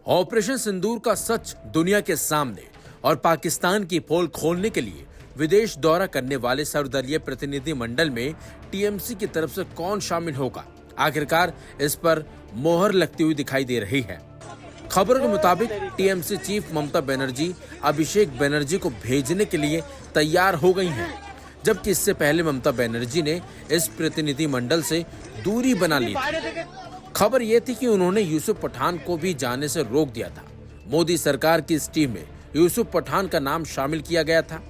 Operation सिंदूर का सच दुनिया के सामने और पाकिस्तान की पोल खोलने के लिए विदेश दौरा करने वाले सर्वदलीय प्रतिनिधि मंडल में टीएमसी की तरफ से कौन शामिल होगा, आखिरकार इस पर मोहर लगती हुई दिखाई दे रही है। खबरों के मुताबिक टीएमसी चीफ ममता बनर्जी अभिषेक बनर्जी को भेजने के लिए तैयार हो गई हैं, जबकि इससे पहले ममता बनर्जी ने इस प्रतिनिधि मंडल से दूरी बना ली थी। खबर ये थी कि उन्होंने यूसुफ पठान को भी जाने से रोक दिया था। मोदी सरकार की इस टीम में यूसुफ पठान का नाम शामिल किया गया था।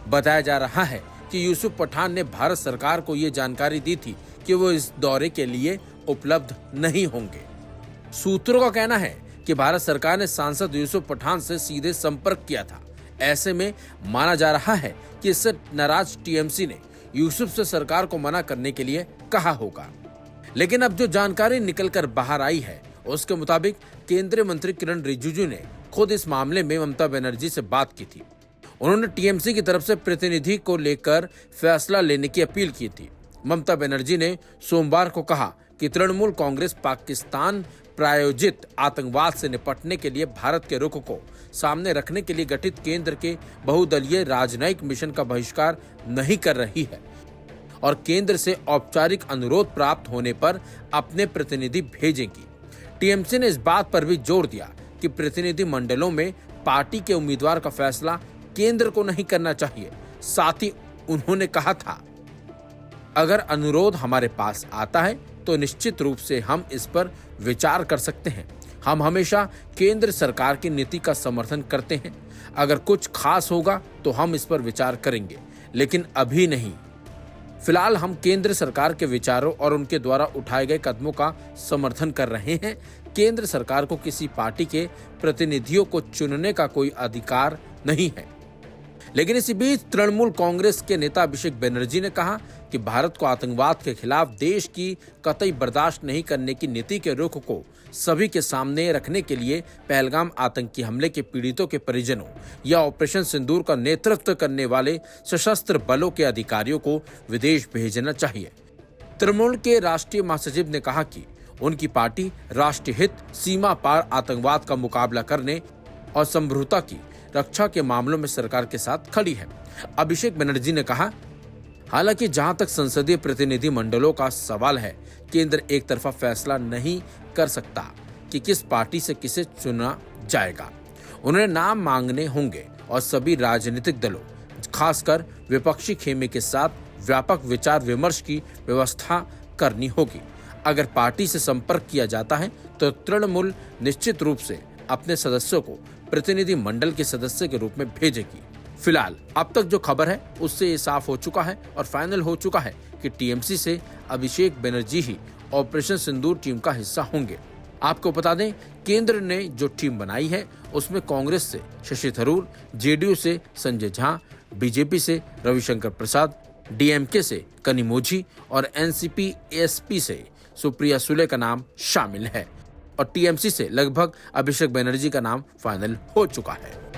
बताया जा रहा है कि यूसुफ पठान ने भारत सरकार को ये जानकारी दी थी कि वो इस दौरे के लिए उपलब्ध नहीं होंगे। सूत्रों का कहना है कि भारत सरकार ने सांसद यूसुफ पठान से सीधे संपर्क किया था। ऐसे में माना जा रहा है कि इससे नाराज टीएमसी ने यूसुफ से सरकार को मना करने के लिए कहा होगा। लेकिन अब जो जानकारी निकलकर बाहर आई है, उसके मुताबिक केंद्रीय मंत्री किरण रिजिजू ने खुद इस मामले में ममता बनर्जी से बात की थी। उन्होंने टीएमसी की तरफ से प्रतिनिधि को लेकर फैसला लेने की अपील की थी। ममता बनर्जी ने सोमवार को कहा कि तृणमूल कांग्रेस पाकिस्तान प्रायोजित आतंकवाद से निपटने के लिए भारत के रुख को सामने रखने के लिए गठित केंद्र के बहुदलीय राजनयिक मिशन का बहिष्कार नहीं कर रही है और केंद्र से औपचारिक अनुरोध प्राप्त होने पर अपने प्रतिनिधि भेजेगी। टीएमसी ने इस बात पर भी जोर दिया कि प्रतिनिधि मंडलों में पार्टी के उम्मीदवार का फैसला केंद्र को नहीं करना चाहिए। साथ ही उन्होंने कहा था, अगर अनुरोध हमारे पास आता है तो निश्चित रूप से हम इस पर विचार कर सकते हैं। हम हमेशा केंद्र सरकार की नीति का समर्थन करते हैं। अगर कुछ खास होगा तो हम इस पर विचार करेंगे, लेकिन अभी नहीं। फिलहाल हम केंद्र सरकार के विचारों और उनके द्वारा उठाए गए कदमों का समर्थन कर रहे हैं। केंद्र सरकार को किसी पार्टी के प्रतिनिधियों को चुनने का कोई अधिकार नहीं है। लेकिन इसी बीच तृणमूल कांग्रेस के नेता अभिषेक बनर्जी ने कहा कि भारत को आतंकवाद के खिलाफ देश की कतई बर्दाश्त नहीं करने की नीति के रुख को सभी के सामने रखने के लिए पहलगाम आतंकी हमले के पीड़ितों के परिजनों या ऑपरेशन सिंदूर का नेतृत्व करने वाले सशस्त्र बलों के अधिकारियों को विदेश भेजना चाहिए। तृणमूल के राष्ट्रीय महासचिव ने कहा कि उनकी पार्टी राष्ट्रीय हित, सीमा पार आतंकवाद का मुकाबला करने और संप्रभुता की रक्षा के मामलों में सरकार के साथ खड़ी है। अभिषेक बनर्जी ने कहा, हालांकि जहां तक संसदीय प्रतिनिधि मंडलों का सवाल है, केंद्र एक तरफा फैसला नहीं कर सकता कि किस पार्टी से किसे चुना जाएगा। उन्हें नाम मांगने होंगे और सभी राजनीतिक दलों, खासकर विपक्षी खेमे के साथ व्यापक विचार विमर्श की व्यवस्था करनी होगी। अगर पार्टी से संपर्क किया जाता है तो तृणमूल निश्चित रूप से अपने सदस्यों को प्रतिनिधि मंडल के सदस्य के रूप में भेजेगी। फिलहाल अब तक जो खबर है उससे ये साफ हो चुका है और फाइनल हो चुका है कि टीएमसी से अभिषेक बनर्जी ही ऑपरेशन सिंदूर टीम का हिस्सा होंगे। आपको बता दें, केंद्र ने जो टीम बनाई है उसमें कांग्रेस से शशि थरूर, जेडीयू से संजय झा, बीजेपी से रविशंकर प्रसाद, डीएमके से कनिमोझी और एनसीपी एसपी से सुप्रिया सुले का नाम शामिल है और टीएमसी से लगभग अभिषेक बनर्जी का नाम फाइनल हो चुका है।